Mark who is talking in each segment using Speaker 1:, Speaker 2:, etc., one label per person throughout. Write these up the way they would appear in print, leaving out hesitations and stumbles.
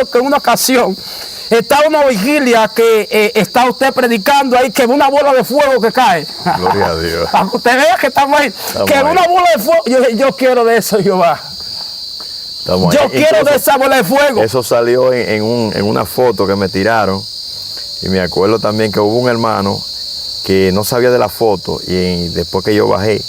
Speaker 1: que en una ocasión está una vigilia que está usted predicando ahí, que ve una bola de fuego que cae.
Speaker 2: Gloria a Dios.
Speaker 1: Para que usted vea que estamos ahí. Que ve una bola de fuego. Yo quiero de eso, Jehová. Yo quiero de esa bola de fuego.
Speaker 2: Eso salió en una foto que me tiraron. Y me acuerdo también que hubo un hermano que no sabía de la foto. Y después que yo bajé,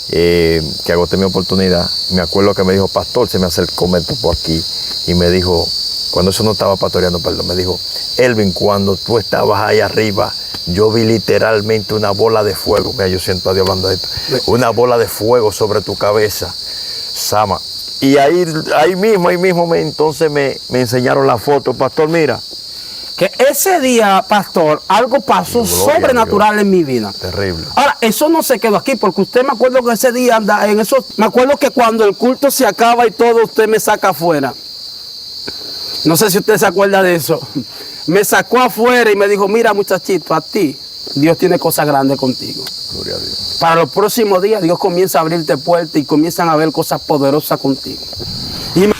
Speaker 2: que agoté mi oportunidad, me acuerdo que me dijo, pastor, se me acercó, me topó aquí. Y me dijo, cuando eso no estaba pastoreando, perdón, me dijo, Elvin, cuando tú estabas ahí arriba, yo vi literalmente una bola de fuego. Mira, yo siento a Dios hablando de esto. Una bola de fuego sobre tu cabeza, Sama. Y ahí mismo, entonces me enseñaron la foto. Pastor, mira.
Speaker 1: Que ese día, pastor, algo pasó sobrenatural en mi vida.
Speaker 2: Terrible.
Speaker 1: Ahora, eso no se quedó aquí, porque usted me acuerdo que ese día, me acuerdo que cuando el culto se acaba y todo, usted me saca afuera. No sé si usted se acuerda de eso. Me sacó afuera y me dijo, mira muchachito, a ti, Dios tiene cosas grandes contigo.
Speaker 2: Gloria a Dios.
Speaker 1: Para los próximos días, Dios comienza a abrirte puertas y comienzan a ver cosas poderosas contigo. Y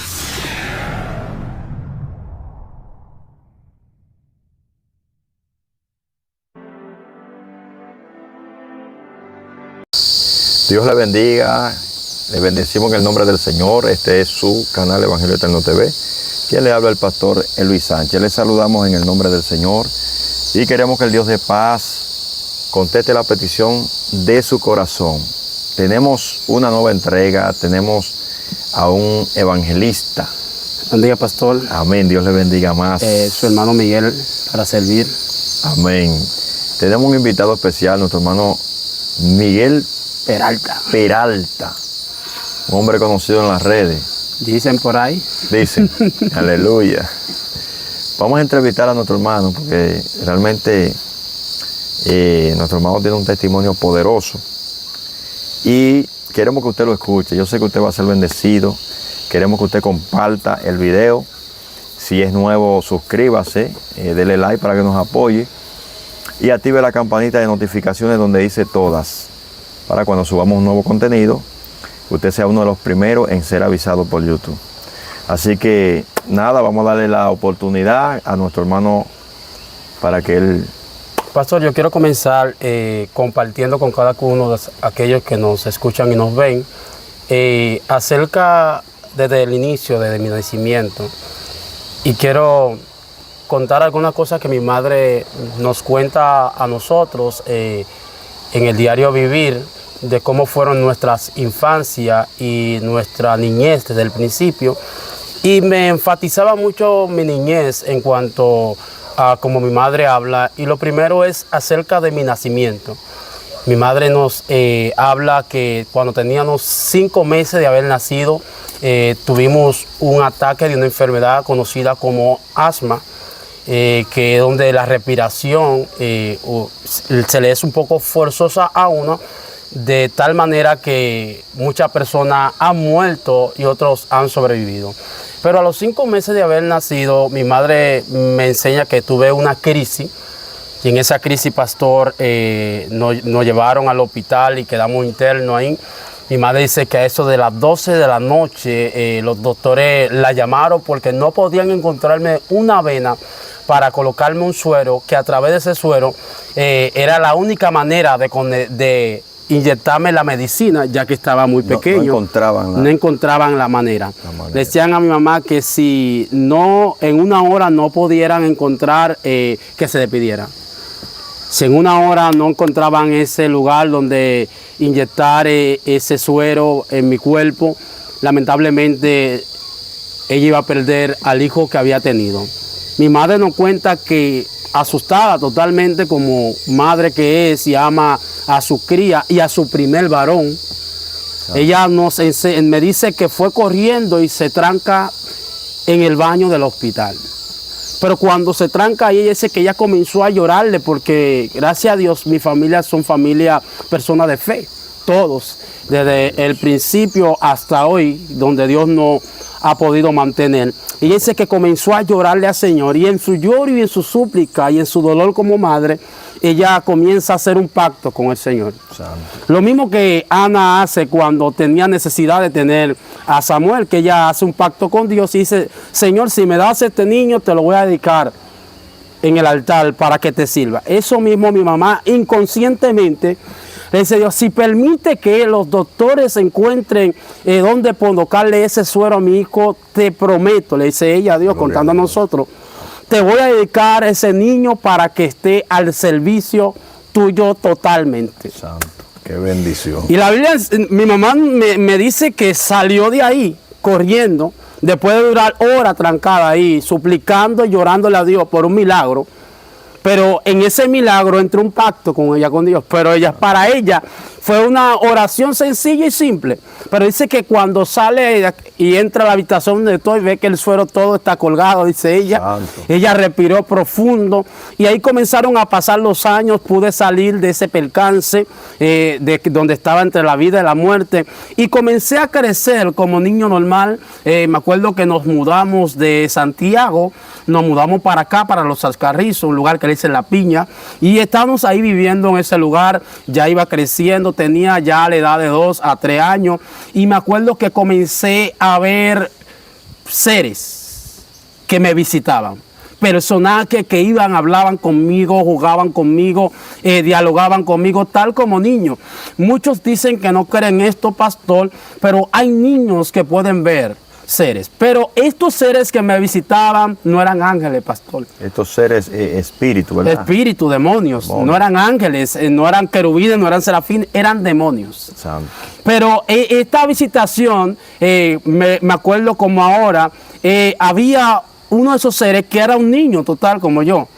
Speaker 2: Dios le bendiga, le bendecimos en el nombre del Señor. Este es su canal Evangelio Eterno TV. Quien le habla el pastor Luis Sánchez. Le saludamos en el nombre del Señor y queremos que el Dios de paz conteste la petición de su corazón. Tenemos una nueva entrega, tenemos a un evangelista.
Speaker 1: bendiga, pastor.
Speaker 2: Amén, Dios le bendiga más.
Speaker 1: Su hermano Miguel para servir.
Speaker 2: Amén. Tenemos un invitado especial, nuestro hermano Miguel Peralta, un hombre conocido en las redes.
Speaker 1: Dicen por ahí.
Speaker 2: Dicen, aleluya. Vamos a entrevistar a nuestro hermano porque realmente nuestro hermano tiene un testimonio poderoso y queremos que usted lo escuche. Yo sé que usted va a ser bendecido. Queremos que usted comparta el video. Si es nuevo, suscríbase, dele like para que nos apoye y active la campanita de notificaciones donde dice todas, para cuando subamos un nuevo contenido, usted sea uno de los primeros en ser avisado por YouTube. Así que nada, vamos a darle la oportunidad a nuestro hermano para que él...
Speaker 1: Pastor, yo quiero comenzar compartiendo con cada uno de aquellos que nos escuchan y nos ven acerca desde el inicio, desde mi nacimiento. Y quiero contar algunas cosas que mi madre nos cuenta a nosotros en el diario vivir, de cómo fueron nuestras infancias y nuestra niñez desde el principio. Y me enfatizaba mucho mi niñez en cuanto a cómo mi madre habla. Y lo primero es acerca de mi nacimiento. Mi madre nos habla que cuando teníamos 5 meses de haber nacido, tuvimos un ataque de una enfermedad conocida como asma, que donde la respiración se le es un poco forzosa a uno, de tal manera que muchas personas han muerto y otros han sobrevivido. Pero a los 5 meses de haber nacido, mi madre me enseña que tuve una crisis, y en esa crisis, pastor, nos llevaron al hospital y quedamos internos ahí. Mi madre dice que a eso de las 12 de la noche los doctores la llamaron porque no podían encontrarme una vena para colocarme un suero, que a través de ese suero era la única manera de inyectarme la medicina, ya que estaba muy pequeño. No encontraban la manera. Decían a mi mamá que si no, en una hora no pudieran encontrar, que se despidiera. Si en una hora no encontraban ese lugar donde inyectar ese suero en mi cuerpo, lamentablemente ella iba a perder al hijo que había tenido. Mi madre nos cuenta que, asustada totalmente como madre que es y ama a su cría y a su primer varón, ella me dice que fue corriendo y se tranca en el baño del hospital. Pero cuando se tranca ahí, ella dice que ella comenzó a llorarle porque, gracias a Dios, mi familia son personas de fe. todos, desde el principio hasta hoy, donde Dios nos ha podido mantener. Y dice que comenzó a llorarle al Señor, y en su lloro y en su súplica y en su dolor como madre, ella comienza a hacer un pacto con el Señor.
Speaker 2: Santo.
Speaker 1: Lo mismo que Ana hace cuando tenía necesidad de tener a Samuel, que ella hace un pacto con Dios y dice: Señor, si me das este niño, te lo voy a dedicar en el altar para que te sirva. Eso mismo mi mamá inconscientemente le dice: Dios, si permite que los doctores encuentren dónde colocarle ese suero a mi hijo, te prometo, le dice ella a Dios, contando a nosotros, te voy a dedicar a ese niño para que esté al servicio tuyo totalmente.
Speaker 2: Santo, qué bendición.
Speaker 1: Y la Biblia, mi mamá me dice que salió de ahí corriendo, después de durar horas trancada ahí, suplicando y llorándole a Dios por un milagro. Pero en ese milagro entró un pacto con ella, con Dios. Pero para ella fue una oración sencilla y simple. Pero dice que cuando sale y entra a la habitación donde estoy, ve que el suero todo está colgado, dice ella.
Speaker 2: Santo.
Speaker 1: Ella respiró profundo. Y ahí comenzaron a pasar los años. Pude salir de ese percance, de donde estaba entre la vida y la muerte. Y comencé a crecer como niño normal. Me acuerdo que nos mudamos de Santiago. Nos mudamos para acá, para Los Alcarrizos, un lugar que le dicen La Piña, y estábamos ahí viviendo en ese lugar. Ya iba creciendo, tenía ya la edad de 2 a 3 años, y me acuerdo que comencé a ver seres que me visitaban. Personajes que iban, hablaban conmigo, jugaban conmigo, dialogaban conmigo, tal como niños. Muchos dicen que no creen esto, pastor, pero hay niños que pueden ver seres. Pero estos seres que me visitaban no eran ángeles, pastor.
Speaker 2: Estos seres espíritus, ¿verdad?
Speaker 1: Espíritus, demonios. No eran ángeles, no eran querubines, no eran serafines, eran demonios.
Speaker 2: Santo.
Speaker 1: Pero esta visitación, me acuerdo como ahora, había uno de esos seres que era un niño total como yo.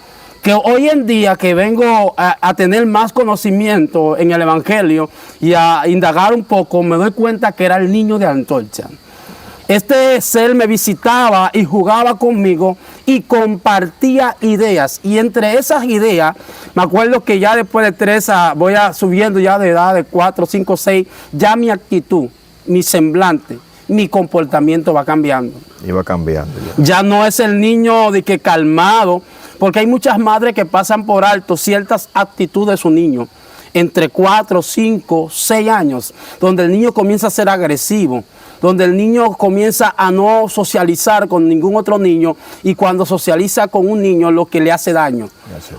Speaker 1: Que hoy en día que vengo a tener más conocimiento en el Evangelio y a indagar un poco, me doy cuenta que era el niño de Antorcha. Este ser me visitaba y jugaba conmigo y compartía ideas. Y entre esas ideas, me acuerdo que ya después de 3, voy subiendo ya de edad de 4, 5, 6, ya mi actitud, mi semblante, mi comportamiento va cambiando.
Speaker 2: Iba cambiando ya.
Speaker 1: Ya no es el niño de que calmado, porque hay muchas madres que pasan por alto ciertas actitudes de su niño, entre 4, 5, 6 años, donde el niño comienza a ser agresivo, donde el niño comienza a no socializar con ningún otro niño, y cuando socializa con un niño lo que le hace daño.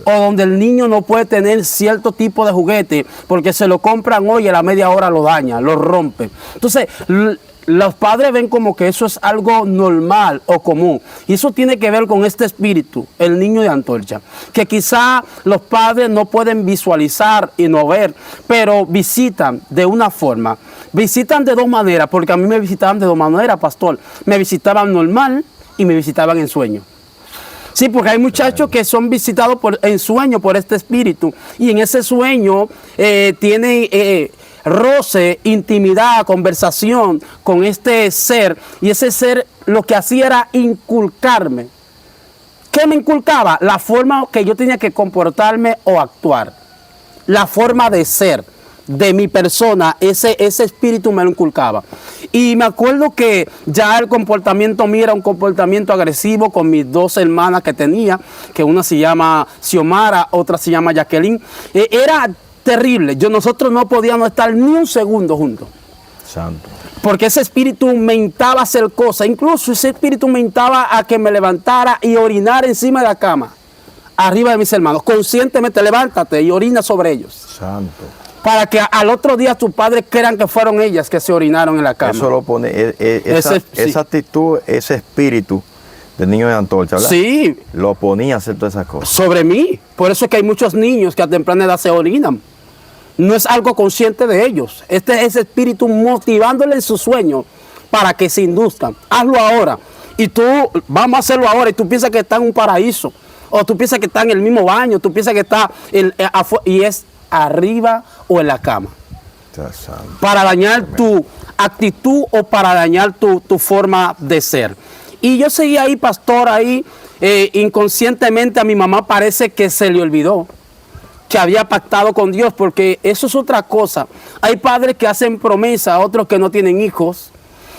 Speaker 1: O donde el niño no puede tener cierto tipo de juguete porque se lo compran hoy y a la media hora lo daña, lo rompe. Entonces, los padres ven como que eso es algo normal o común. Y eso tiene que ver con este espíritu, el niño de Antorcha. Que quizá los padres no pueden visualizar y no ver, pero visitan de una forma. Visitan de 2 maneras, porque a mí me visitaban de 2 maneras, pastor. Me visitaban normal y me visitaban en sueño. Sí, porque hay muchachos que son visitados en sueño por este espíritu. Y en ese sueño tienen roce, intimidad, conversación con este ser. Y ese ser lo que hacía era inculcarme. ¿Qué me inculcaba? La forma que yo tenía que comportarme o actuar. La forma de ser de mi persona, ese espíritu me lo inculcaba. Y me acuerdo que ya el comportamiento mío era un comportamiento agresivo con mis 2 hermanas que tenía, que una se llama Xiomara, otra se llama Jacqueline. Era terrible. Nosotros no podíamos estar ni un segundo juntos.
Speaker 2: Santo.
Speaker 1: Porque ese espíritu me intentaba hacer cosas. Incluso ese espíritu me intentaba a que me levantara y orinar encima de la cama, arriba de mis hermanos. Conscientemente, levántate y orina sobre ellos.
Speaker 2: Santo.
Speaker 1: Para que al otro día tus padres crean que fueron ellas que se orinaron en la cama.
Speaker 2: Eso lo pone, esa actitud, ese espíritu del niño de Antorcha, ¿verdad?
Speaker 1: Sí.
Speaker 2: Lo ponía a hacer todas esas cosas.
Speaker 1: Sobre mí. Por eso es que hay muchos niños que a temprana edad se orinan. No es algo consciente de ellos. Este es espíritu motivándole en su sueño para que se induzcan. Hazlo ahora. Y tú, vamos a hacerlo ahora. Y tú piensas que está en un paraíso. O tú piensas que está en el mismo baño. Tú piensas que está y es arriba o en la cama. Para dañar tu actitud o para dañar tu forma de ser. Y yo seguí ahí, pastor, ahí inconscientemente a mi mamá parece que se le olvidó que había pactado con Dios, porque eso es otra cosa. Hay padres que hacen promesa, otros que no tienen hijos,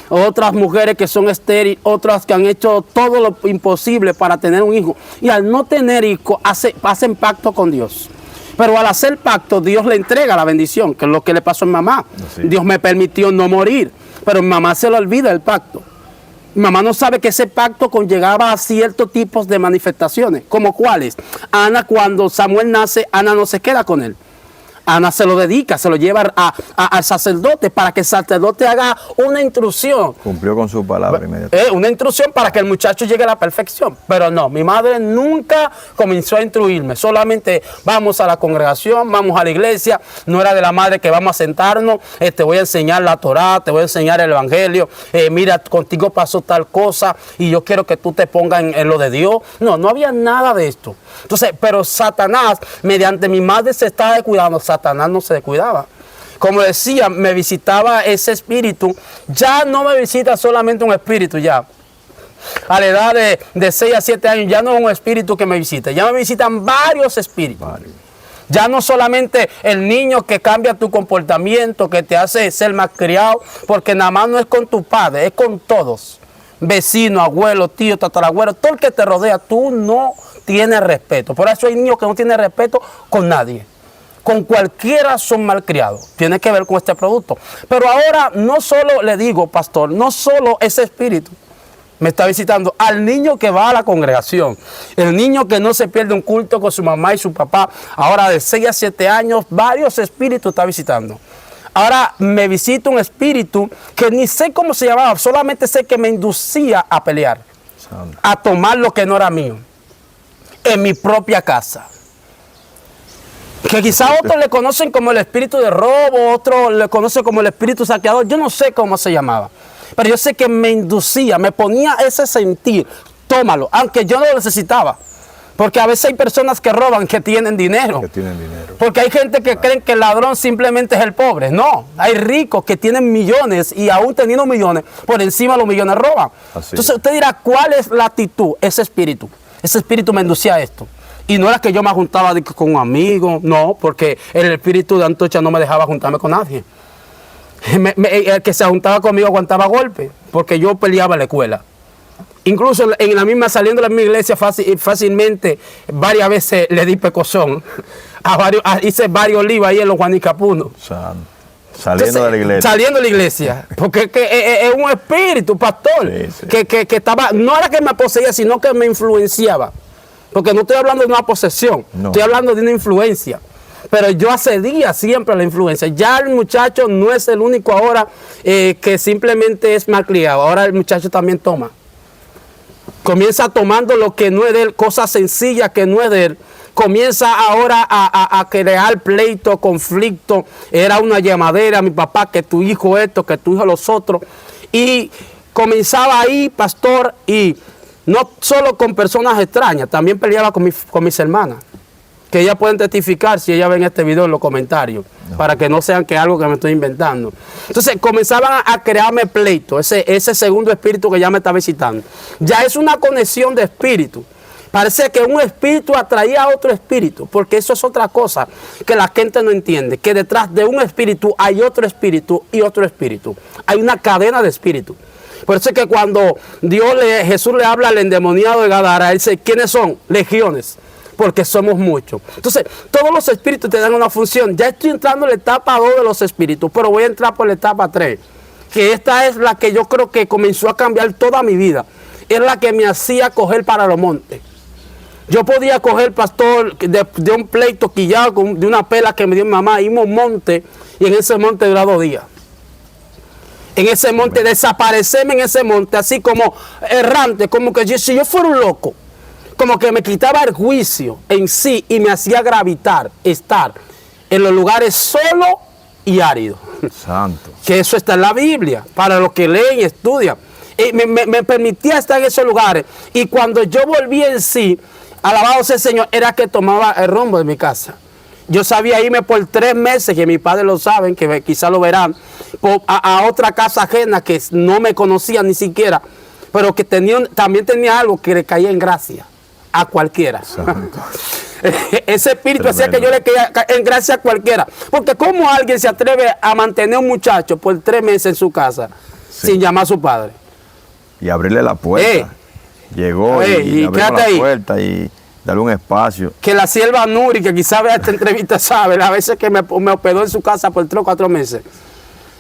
Speaker 1: otras mujeres que son estériles, otras que han hecho todo lo imposible para tener un hijo. Y al no tener hijos, hacen pacto con Dios. Pero al hacer pacto, Dios le entrega la bendición, que es lo que le pasó a mi mamá. Sí. Dios me permitió no morir, pero mi mamá se le olvida el pacto. Mi mamá no sabe que ese pacto conllevaba a ciertos tipos de manifestaciones, como cuáles. Ana, cuando Samuel nace, Ana no se queda con él. Ana se lo dedica, se lo lleva al sacerdote para que el sacerdote haga una instrucción.
Speaker 2: Cumplió con su palabra inmediatamente.
Speaker 1: Una instrucción para que el muchacho llegue a la perfección. Pero no, mi madre nunca comenzó a instruirme. Solamente vamos a la congregación, vamos a la iglesia. No era de la madre que vamos a sentarnos, te voy a enseñar la Torá, te voy a enseñar el Evangelio. Mira, contigo pasó tal cosa y yo quiero que tú te pongas en lo de Dios. No, no había nada de esto. Entonces, pero Satanás, mediante mi madre se estaba descuidando, Satanás no se descuidaba. Como decía, me visitaba ese espíritu. Ya no me visita solamente un espíritu ya. A la edad de 6 a 7 años ya no es un espíritu que me visita. Ya me visitan varios espíritus. Ya no solamente el niño que cambia tu comportamiento, que te hace ser más criado, porque nada más no es con tu padre, es con todos. Vecino, abuelo, tío, tatarabuelo, todo el que te rodea, tú no tienes respeto. Por eso hay niños que no tienen respeto con nadie. Con cualquiera son malcriados. Tiene que ver con este producto. Pero ahora no solo le digo, pastor, no solo ese espíritu me está visitando, al niño que va a la congregación, el niño que no se pierde un culto con su mamá y su papá, ahora de 6 a 7 años, varios espíritus está visitando. Ahora me visita un espíritu que ni sé cómo se llamaba, solamente sé que me inducía a pelear, a tomar lo que no era mío, en mi propia casa. Que quizá otros le conocen como el espíritu de robo, otros le conocen como el espíritu saqueador, yo no sé cómo se llamaba. Pero yo sé que me inducía, me ponía ese sentir, tómalo, aunque yo no lo necesitaba. Porque a veces hay personas que roban que tienen dinero. Porque hay gente que creen que el ladrón simplemente es el pobre. No, hay ricos que tienen millones y aún teniendo millones, por encima de los millones roban. Entonces usted dirá, ¿cuál es la actitud? Ese espíritu me inducía a esto. Y no era que yo me juntaba con un amigo, no, porque el espíritu de Antocha no me dejaba juntarme con nadie. El que se juntaba conmigo aguantaba golpes, porque yo peleaba en la escuela. Incluso en la misma, saliendo de la misma iglesia, fácilmente, varias veces le di pecozón. Hice varios líos ahí en los Juanicapunos.
Speaker 2: Saliendo de la iglesia.
Speaker 1: Saliendo de la iglesia. Porque es un espíritu, pastor, sí. que estaba, no era que me poseía, sino que me influenciaba. Porque no estoy hablando de una posesión, estoy hablando de una influencia. Pero yo accedía siempre a la influencia. Ya el muchacho no es el único ahora que simplemente es malcriado. Ahora el muchacho también toma. Comienza tomando lo que no es de él, cosas sencillas que no es de él. Comienza ahora a crear pleito, conflicto. Era una llamadera, mi papá, que tu hijo esto, que tu hijo los otros. Y comenzaba ahí, pastor, y no solo con personas extrañas, también peleaba con mis hermanas. Que ellas pueden testificar si ellas ven este video en los comentarios, para que no sean que algo que me estoy inventando. Entonces comenzaban a crearme pleito, ese segundo espíritu que ya me está visitando. Ya es una conexión de espíritu. Parece que un espíritu atraía a otro espíritu, porque eso es otra cosa que la gente no entiende, que detrás de un espíritu hay otro espíritu y otro espíritu. Hay una cadena de espíritus. Por eso es que cuando Jesús le habla al endemoniado de Gadara, él dice, ¿quiénes son? Legiones. Porque somos muchos. Entonces, todos los espíritus te dan una función. Ya estoy entrando en la etapa 2 de los espíritus, pero voy a entrar por la etapa 3. Que esta es la que yo creo que comenzó a cambiar toda mi vida. Es la que me hacía coger para los montes. Yo podía coger, pastor, de un pleito quillado, de una pela que me dio mi mamá, íbamos a un monte, y en ese monte duró 2 días. En ese monte, desaparecerme en ese monte, así como errante, como que si yo fuera un loco. Como que me quitaba el juicio en sí y me hacía gravitar, estar en los lugares solo y áridos.
Speaker 2: Santo.
Speaker 1: Que eso está en la Biblia, para los que leen y estudian. Me permitía estar en esos lugares. Y cuando yo volví en sí, alabado sea el Señor, era que tomaba el rumbo de mi casa. Yo sabía irme por 3 meses, que mis padres lo saben, que quizás lo verán, a otra casa ajena que no me conocía ni siquiera, pero que también tenía algo que le caía en gracia. A cualquiera. ese espíritu
Speaker 2: Tremendo.
Speaker 1: hacía que yo le quedara en gracia a cualquiera. Porque ¿cómo alguien se atreve a mantener a un muchacho por 3 meses en su casa sin llamar a su padre?
Speaker 2: Y abrirle la puerta. Llegó y abrimos
Speaker 1: quédate
Speaker 2: la
Speaker 1: ahí.
Speaker 2: puerta y darle un espacio.
Speaker 1: Que la sierva Nuri, que quizá vea esta entrevista, sabe las veces que me hospedó en su casa por 3 o 4 meses.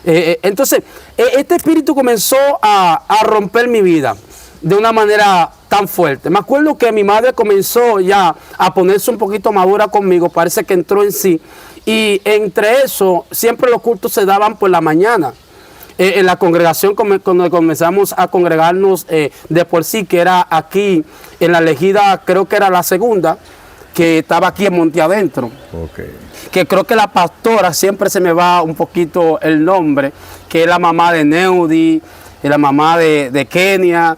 Speaker 1: Entonces, este espíritu comenzó a romper mi vida de una manera tan fuerte. Me acuerdo que mi madre comenzó ya a ponerse un poquito madura conmigo, parece que entró en sí. Y entre eso, siempre los cultos se daban por la mañana. En la congregación, cuando comenzamos a congregarnos de por sí, que era aquí en la elegida, creo que era la segunda, que estaba aquí en Monte Adentro.
Speaker 2: Okay.
Speaker 1: Que creo que la pastora, siempre se me va un poquito el nombre, que es la mamá de Neudi, la mamá de Kenia,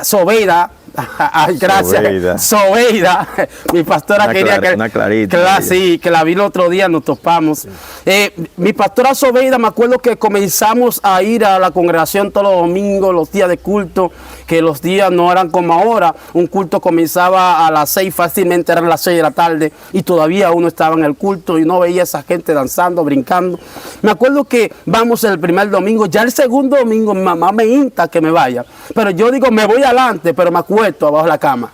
Speaker 1: Sobeida. Ay, gracias. Sobeida. Mi pastora quería que.
Speaker 2: Una clarita.
Speaker 1: Sí, que la vi el otro día, nos topamos. Sí. Mi pastora Sobeida, me acuerdo que comenzamos a ir a la congregación todos los domingos, los días de culto, que los días no eran como ahora. Un culto comenzaba a las 6, fácilmente eran las 6 de la tarde, y todavía uno estaba en el culto y no veía a esa gente danzando, brincando. Me acuerdo que vamos el primer domingo, ya el segundo domingo mi mamá me insta que me vaya. Pero yo digo, me voy adelante, pero me acuerdo abajo de la cama.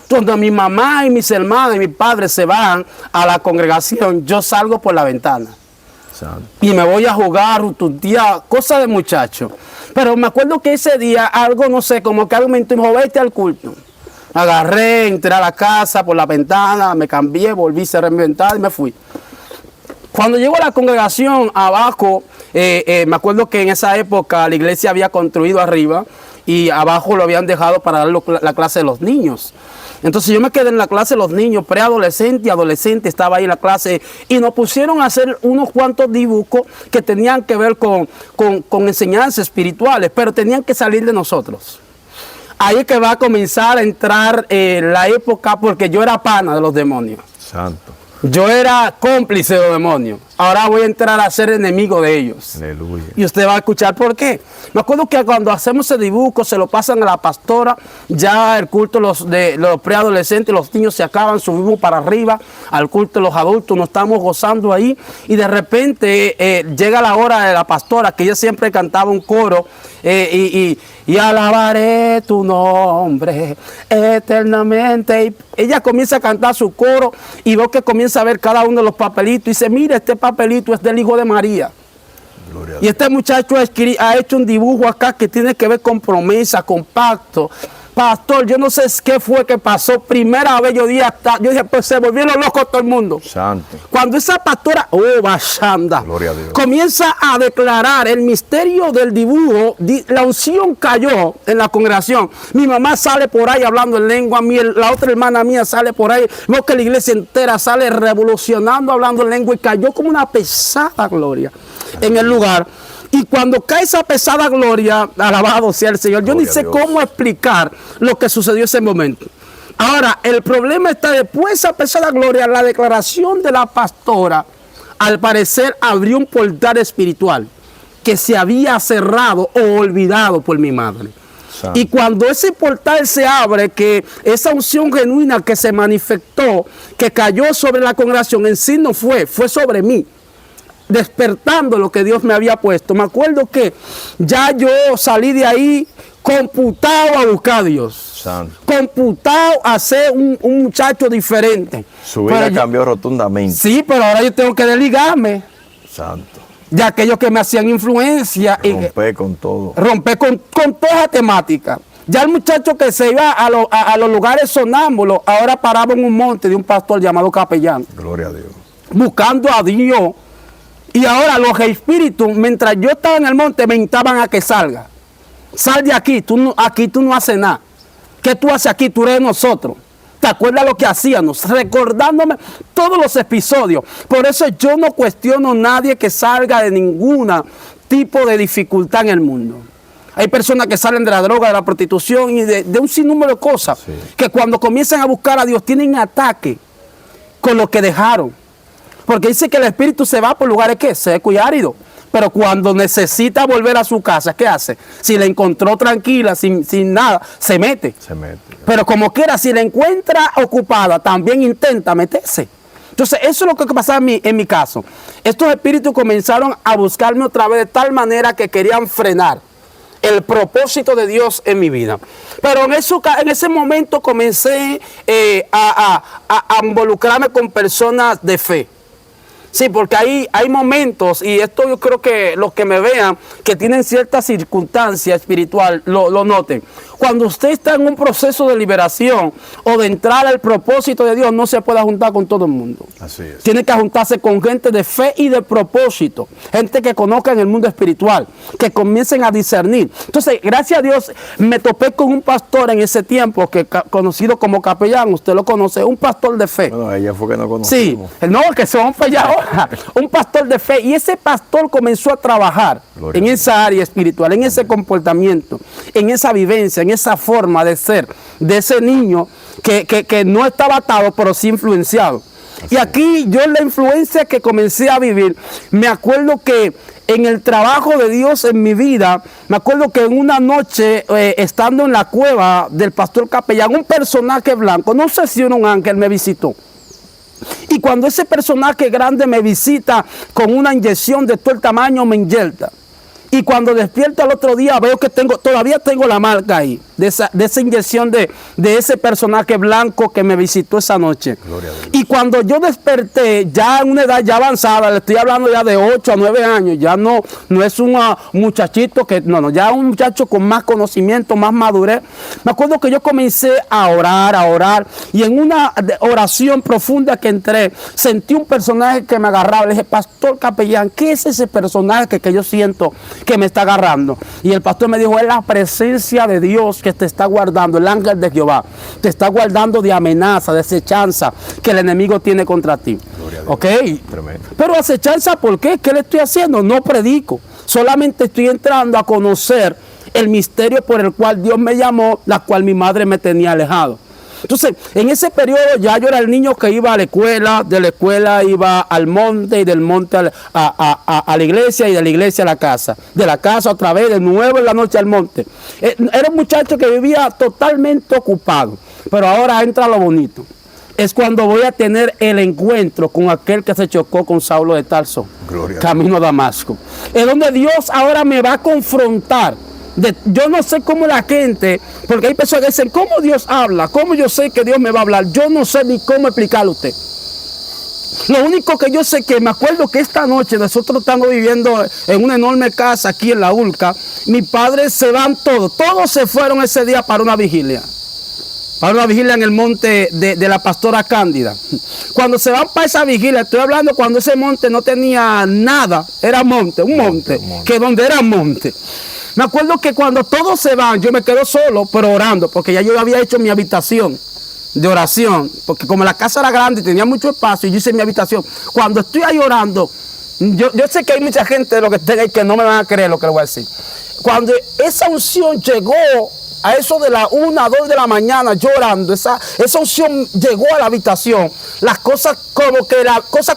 Speaker 1: Cuando mi mamá y mis hermanos y mi padre se van a la congregación, yo salgo por la ventana. Santo. Y me voy a jugar, cosa de muchacho. Pero me acuerdo que ese día algo, no sé, como que algo me dijo, vete al culto. Agarré, entré a la casa por la ventana, me cambié, volví, cerré mi ventana y me fui. Cuando llego a la congregación abajo, me acuerdo que en esa época la iglesia había construido arriba y abajo lo habían dejado para dar la clase de los niños. Entonces yo me quedé en la clase de los niños, preadolescente y adolescente, estaba ahí en la clase y nos pusieron a hacer unos cuantos dibujos que tenían que ver con enseñanzas espirituales, pero tenían que salir de nosotros. Ahí es que va a comenzar a entrar la época, porque yo era pana de los demonios.
Speaker 2: Santo.
Speaker 1: Yo era cómplice de los demonios. Ahora voy a entrar a ser enemigo de ellos.
Speaker 2: Aleluya.
Speaker 1: Y usted va a escuchar por qué. Me acuerdo que cuando hacemos ese dibujo, se lo pasan a la pastora. Ya el culto de los preadolescentes, los niños se acaban, subimos para arriba. Al culto de los adultos nos estamos gozando ahí. Y de repente llega la hora de la pastora, que ella siempre cantaba un coro. Y alabaré tu nombre eternamente. Y ella comienza a cantar su coro y veo que comienza a ver cada uno de los papelitos y dice, mira, este papelito es del Hijo de María. Y este muchacho ha hecho un dibujo acá que tiene que ver con promesa, con pacto. Pastor, yo no sé qué fue que pasó. Primera vez yo dije, pues se volvieron locos todo el mundo.
Speaker 2: Santo.
Speaker 1: Cuando esa pastora, Bashanda,
Speaker 2: gloria a Dios,
Speaker 1: comienza a declarar el misterio del dibujo, la unción cayó en la congregación. Mi mamá sale por ahí hablando en lengua, la otra hermana mía sale por ahí. Veo que la iglesia entera sale revolucionando, hablando en lengua, y cayó como una pesada gloria en el lugar. Y cuando cae esa pesada gloria, alabado sea el Señor, yo ni sé cómo explicar lo que sucedió en ese momento. Ahora, el problema está después de esa pesada gloria, la declaración de la pastora, al parecer abrió un portal espiritual que se había cerrado o olvidado por mi madre. Santo. Y cuando ese portal se abre, que esa unción genuina que se manifestó, que cayó sobre la congregación, en sí no fue sobre mí, despertando lo que Dios me había puesto. Me acuerdo que ya yo salí de ahí computado a buscar a Dios. Santo. Computado a ser un muchacho diferente.
Speaker 2: Su vida cambió rotundamente.
Speaker 1: Sí, pero ahora yo tengo que desligarme.
Speaker 2: Santo.
Speaker 1: De aquellos que me hacían influencia.
Speaker 2: Romper con todo.
Speaker 1: Romper con toda la temática. Ya el muchacho que se iba a los lugares sonámbulos, ahora paraba en un monte de un pastor llamado Capellán.
Speaker 2: Gloria a Dios.
Speaker 1: Buscando a Dios. Y ahora los espíritus, mientras yo estaba en el monte, me instaban a que salga. Sal de aquí, aquí tú no haces nada. ¿Qué tú haces aquí? Tú eres de nosotros. ¿Te acuerdas lo que hacíamos? Recordándome todos los episodios. Por eso yo no cuestiono a nadie que salga de ningún tipo de dificultad en el mundo. Hay personas que salen de la droga, de la prostitución y de un sinnúmero de cosas. Sí. Que cuando comienzan a buscar a Dios tienen ataque con lo que dejaron. Porque dice que el espíritu se va por lugares que secos y áridos. pero cuando necesita volver a su casa, ¿qué hace? Si la encontró tranquila, sin nada, se mete. Pero como quiera, si la encuentra ocupada, también intenta meterse. Entonces, eso es lo que pasaba en mi caso. Estos espíritus comenzaron a buscarme otra vez de tal manera que querían frenar el propósito de Dios en mi vida. Pero en ese momento comencé a involucrarme con personas de fe. Sí, porque hay momentos, y esto yo creo que los que me vean, que tienen cierta circunstancia espiritual, lo noten. Cuando usted está en un proceso de liberación o de entrar al propósito de Dios, no se puede juntar con todo el mundo.
Speaker 2: Así es.
Speaker 1: Tiene que juntarse con gente de fe y de propósito. Gente que conozca en el mundo espiritual, que comiencen a discernir. Entonces, gracias a Dios, me topé con un pastor en ese tiempo, conocido como capellán, usted lo conoce, un pastor de fe.
Speaker 2: Bueno, ella fue que no conocimos.
Speaker 1: Sí, no, que son ya ahora. Un pastor de fe, y ese pastor comenzó a trabajar en esa área espiritual, en ese comportamiento, en esa vivencia, en esa forma de ser, de ese niño que no estaba atado, pero sí influenciado. Y aquí yo, en la influencia que comencé a vivir, me acuerdo que en el trabajo de Dios en mi vida, me acuerdo que en una noche, estando en la cueva del pastor capellán, un personaje blanco, no sé si era un ángel, me visitó. Y cuando ese personaje grande me visita con una inyección de todo el tamaño, me inyecta. Y cuando despierto al otro día, veo que todavía tengo la marca ahí, de esa inyección de ese personaje blanco que me visitó esa noche. Y cuando yo desperté, ya en una edad ya avanzada, le estoy hablando ya de 8 a 9 años, ya no es un muchachito ya un muchacho con más conocimiento, más madurez. Me acuerdo que yo comencé a orar, y en una oración profunda que entré, sentí un personaje que me agarraba. Le dije, pastor capellán, ¿qué es ese personaje que yo siento que me está agarrando? Y el pastor me dijo, es la presencia de Dios que te está guardando, el ángel de Jehová te está guardando de amenaza, de acechanza que el enemigo tiene contra ti. Ok, tremendo. Pero acechanza, ¿por qué? ¿Qué le estoy haciendo? No predico, solamente estoy entrando a conocer el misterio por el cual Dios me llamó, la cual mi madre me tenía alejado. Entonces, en ese periodo ya yo era el niño que iba a la escuela, de la escuela iba al monte, y del monte a la iglesia, y de la iglesia a la casa. De la casa otra vez, de nuevo en la noche al monte. Era un muchacho que vivía totalmente ocupado, pero ahora entra lo bonito. Es cuando voy a tener el encuentro con aquel que se chocó con Saulo de Tarso, camino a Damasco. Es donde Dios ahora me va a confrontar. Yo no sé cómo la gente, porque hay personas que dicen, ¿cómo Dios habla? ¿Cómo yo sé que Dios me va a hablar? Yo no sé ni cómo explicarle a usted. Lo único que yo sé, que me acuerdo que esta noche nosotros estamos viviendo en una enorme casa aquí en la Ulca. Mis padres se van todos se fueron ese día para una vigilia. Para una vigilia en el monte de la pastora Cándida. Cuando se van para esa vigilia, estoy hablando cuando ese monte no tenía nada, era un monte. Que donde era monte. Me acuerdo que cuando todos se van, yo me quedo solo, pero orando, porque ya yo había hecho mi habitación de oración, porque como la casa era grande y tenía mucho espacio, yo hice mi habitación. Cuando estoy ahí orando, yo sé que hay mucha gente de lo que estén ahí que no me van a creer lo que les voy a decir. Cuando esa unción llegó a eso de la 1, 2 de la mañana, yo orando, esa unción llegó a la habitación, las cosas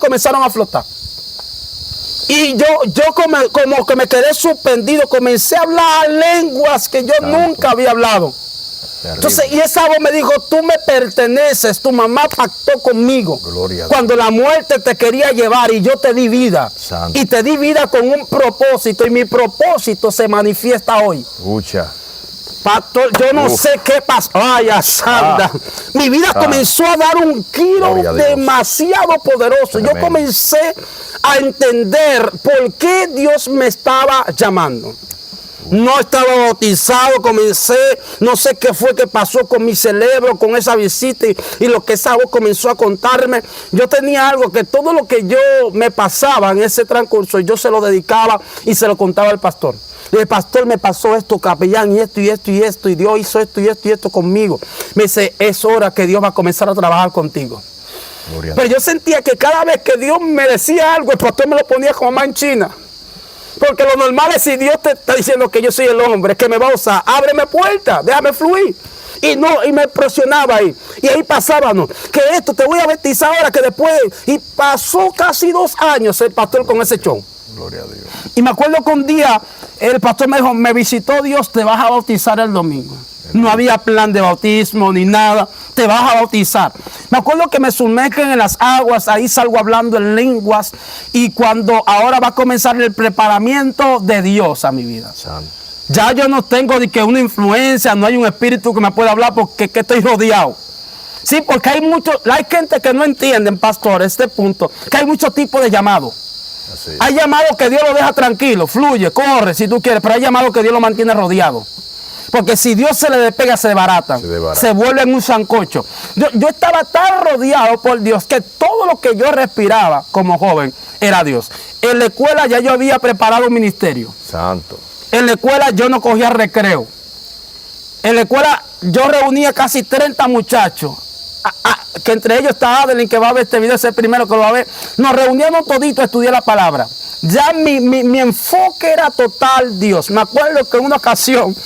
Speaker 1: comenzaron a flotar. Y yo como que me quedé suspendido, comencé a hablar lenguas que yo nunca había hablado. Entonces, y esa voz me dijo, tú me perteneces, tu mamá pactó conmigo. Cuando la muerte te quería llevar, y yo te di vida. Santo. Y te di vida con un propósito, y mi propósito se manifiesta hoy. Pastor, yo no sé qué pasó. Ay, santa. Mi vida comenzó a dar un giro demasiado poderoso. Yo comencé a entender por qué Dios me estaba llamando. No estaba bautizado, no sé qué fue que pasó con mi cerebro, con esa visita y lo que esa voz comenzó a contarme. Yo tenía algo que todo lo que yo me pasaba en ese transcurso, yo se lo dedicaba y se lo contaba al pastor. El pastor, me pasó esto, capellán, y esto, y esto, y esto, y Dios hizo esto, y esto, y esto conmigo. Me dice, es hora que Dios va a comenzar a trabajar contigo. Pero yo sentía que cada vez que Dios me decía algo, el pastor me lo ponía como más en China. Porque lo normal es, si Dios te está diciendo que yo soy el hombre, que me va a usar, ábreme puerta, déjame fluir. Y me presionaba ahí. Y ahí pasábamos. Que esto, te voy a bautizar ahora, que después. Y pasó casi 2 años el pastor con ese show.
Speaker 2: Gloria a Dios.
Speaker 1: Y me acuerdo que un día el pastor me dijo, me visitó Dios, te vas a bautizar el domingo. No había plan de bautismo ni nada, te vas a bautizar. Me acuerdo que me sumergen en las aguas, ahí salgo hablando en lenguas, y cuando ahora va a comenzar el preparamiento de Dios a mi vida.
Speaker 2: Santo.
Speaker 1: Ya yo no tengo de que una influencia, no hay un espíritu que me pueda hablar porque que estoy rodeado. Sí, porque hay gente que no entiende, pastor, este punto, que hay muchos tipos de llamados. Hay llamados que Dios lo deja tranquilo, fluye, corre si tú quieres, pero hay llamados que Dios lo mantiene rodeado. Porque si Dios se le despega, se desbaratan, se vuelven un sancocho. Yo estaba tan rodeado por Dios que todo lo que yo respiraba como joven era Dios. En la escuela ya yo había preparado un ministerio.
Speaker 2: Santo.
Speaker 1: En la escuela yo no cogía recreo. En la escuela yo reunía casi 30 muchachos. Que entre ellos está Adeline, que va a ver este video, es el primero que lo va a ver. Nos reuníamos toditos a estudiar la palabra. Ya mi enfoque era total Dios. Me acuerdo que en una ocasión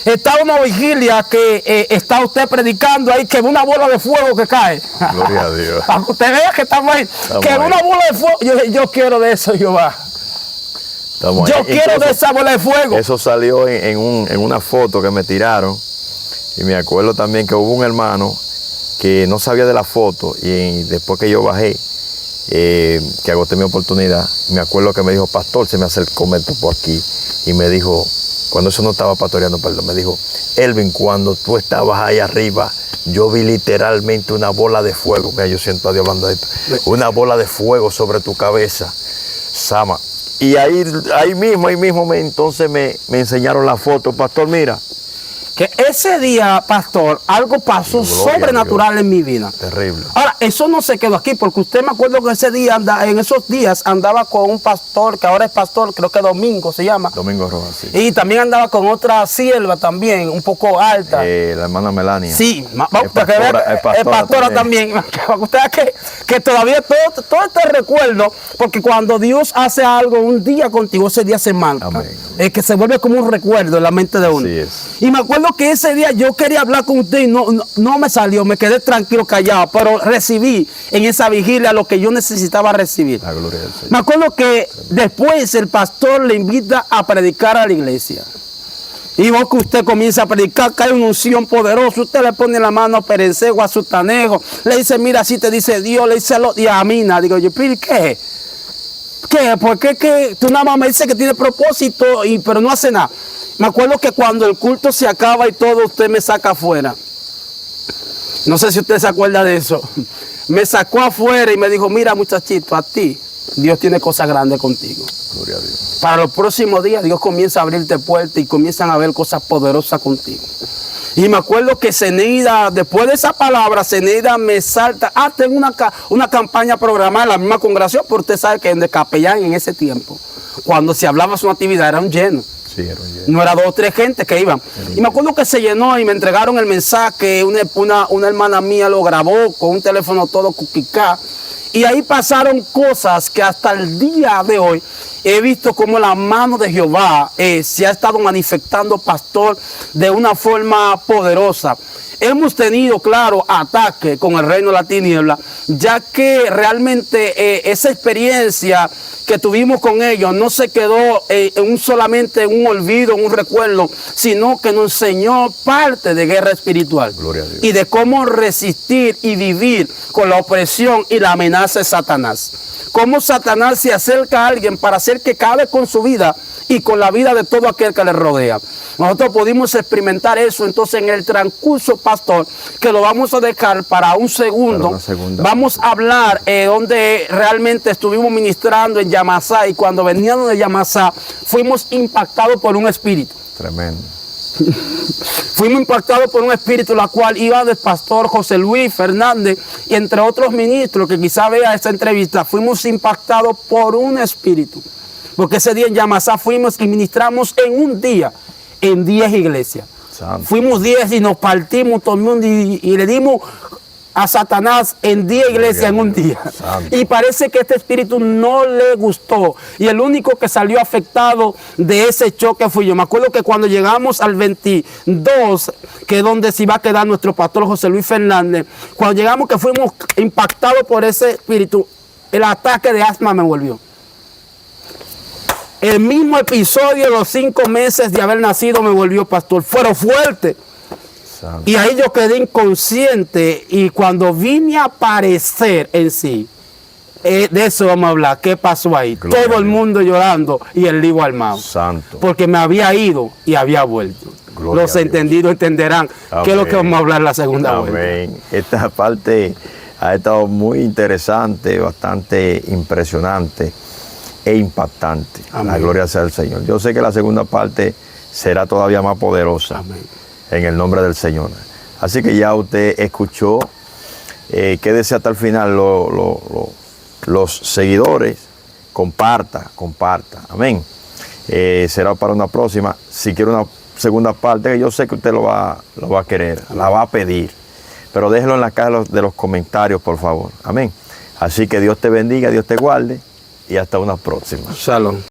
Speaker 1: estaba una vigilia que está usted predicando ahí, que ve una bola de fuego que cae.
Speaker 2: Gloria a Dios.
Speaker 1: Para que usted vea que estamos ahí. Que ve una bola de fuego. Yo quiero de eso, Jehová. Yo quiero de esa bola de fuego.
Speaker 2: Eso salió en una foto que me tiraron. Y me acuerdo también que hubo un hermano que no sabía de la foto, y después que yo bajé, que agoté mi oportunidad, me acuerdo que me dijo, pastor, se me acercó por aquí, y me dijo, cuando eso no estaba pastoreando, perdón, me dijo, Elvin, cuando tú estabas ahí arriba, yo vi literalmente una bola de fuego. Mira, yo siento a Dios hablando de esto. Una bola de fuego sobre tu cabeza, Sama. Y ahí mismo entonces me enseñaron la foto. Pastor, mira.
Speaker 1: Que ese día, pastor, algo pasó sobrenatural en mi vida.
Speaker 2: Terrible.
Speaker 1: Ahora, eso no se quedó aquí, porque usted me acuerdo que ese día, en esos días, andaba con un pastor, que ahora es pastor, creo que Domingo se llama.
Speaker 2: Domingo Rojas, sí.
Speaker 1: Y también andaba con otra sierva también, un poco alta.
Speaker 2: La hermana Melania.
Speaker 1: Sí, es pastora también. Para que usted vea que todavía todo este recuerdo, porque cuando Dios hace algo un día contigo, ese día se marca.
Speaker 2: Amén.
Speaker 1: Es que se vuelve como un recuerdo en la mente de uno.
Speaker 2: Así es.
Speaker 1: Y me acuerdo que ese día yo quería hablar con usted y no me salió, me quedé tranquilo, callado, pero recibí en esa vigilia lo que yo necesitaba recibir.
Speaker 2: La gloria del Señor.
Speaker 1: Me acuerdo que después el pastor le invita a predicar a la iglesia. Y vos que usted comienza a predicar, cae una unción poderosa, usted le pone la mano a Perencejo, a Sutanejo, le dice, mira, así te dice Dios, le dice y a Amina. Digo yo, ¿pero qué? ¿Qué? ¿Por qué que tú nada más me dices que tiene propósito, pero no hace nada? Me acuerdo que cuando el culto se acaba y todo, usted me saca afuera. No sé si usted se acuerda de eso. Me sacó afuera y me dijo, mira muchachito, a ti Dios tiene cosas grandes contigo.
Speaker 2: Gloria a Dios.
Speaker 1: Para los próximos días Dios comienza a abrirte puertas y comienzan a ver cosas poderosas contigo. Y me acuerdo que Zeneida, después de esa palabra, Zeneida me salta, tengo una campaña programada en la misma congregación, porque usted sabe que en el capellán en ese tiempo, cuando se hablaba de una actividad, era un lleno.
Speaker 2: Sí, era un lleno.
Speaker 1: No era 2 o 3 gente que iban. Y me acuerdo que se llenó y me entregaron el mensaje, una hermana mía lo grabó con un teléfono todo cuquicá. Y ahí pasaron cosas que hasta el día de hoy he visto como la mano de Jehová se ha estado manifestando, pastor, de una forma poderosa. Hemos tenido, claro, ataque con el reino de la tiniebla, ya que realmente esa experiencia que tuvimos con ellos no se quedó solamente en un olvido, en un recuerdo, sino que nos enseñó parte de guerra espiritual.
Speaker 2: Gloria a Dios.
Speaker 1: Y de cómo resistir y vivir con la opresión y la amenaza de Satanás. Cómo Satanás se acerca a alguien para hacer que acabe con su vida y con la vida de todo aquel que le rodea. Nosotros pudimos experimentar eso, entonces en el transcurso, pastor, que lo vamos a dejar para un segundo, vamos a hablar donde realmente estuvimos ministrando en Yamasá, y cuando veníamos de Yamasá fuimos impactados por un espíritu.
Speaker 2: Tremendo.
Speaker 1: Fuimos impactados por un espíritu, la cual iba del pastor José Luis Fernández y entre otros ministros que quizá vea esta entrevista. Fuimos impactados por un espíritu, porque ese día en Yamasá fuimos y ministramos en un día en 10 iglesias.
Speaker 2: Santo.
Speaker 1: Fuimos 10 y nos partimos todo el mundo y le dimos a Satanás en 10 iglesias en un día.
Speaker 2: Santo.
Speaker 1: Y parece que este espíritu no le gustó. Y el único que salió afectado de ese choque fui yo. Me acuerdo que cuando llegamos al 22, que es donde se iba a quedar nuestro pastor José Luis Fernández, cuando llegamos que fuimos impactados por ese espíritu, el ataque de asma me volvió. El mismo episodio, los 5 meses de haber nacido, me volvió pastor. Fueron fuertes.
Speaker 2: Santo.
Speaker 1: Y ahí yo quedé inconsciente. Y cuando vine a aparecer en sí, de eso vamos a hablar. ¿Qué pasó ahí?
Speaker 2: Gloria
Speaker 1: Todo
Speaker 2: a
Speaker 1: el
Speaker 2: Dios.
Speaker 1: mundo llorando y el lío armado.
Speaker 2: Santo.
Speaker 1: Porque me había ido y había vuelto.
Speaker 2: Gloria
Speaker 1: Los
Speaker 2: a Dios.
Speaker 1: entendidos entenderán qué es lo que
Speaker 2: Amén.
Speaker 1: vamos a hablar la segunda vuelta.
Speaker 2: Amén. Esta parte ha estado muy interesante, bastante impresionante e impactante.
Speaker 1: Amén.
Speaker 2: La gloria sea al Señor. Yo sé que la segunda parte será todavía más poderosa.
Speaker 1: Amén.
Speaker 2: En el nombre del Señor. Así que ya usted escuchó. Quédese hasta el final. Los seguidores, comparta. Amén. Será para una próxima. Si quiere una segunda parte, que yo sé que usted lo va a querer, la va a pedir. Pero déjelo en la caja de los comentarios, por favor. Amén. Así que Dios te bendiga, Dios te guarde y hasta una próxima.
Speaker 1: Shalom.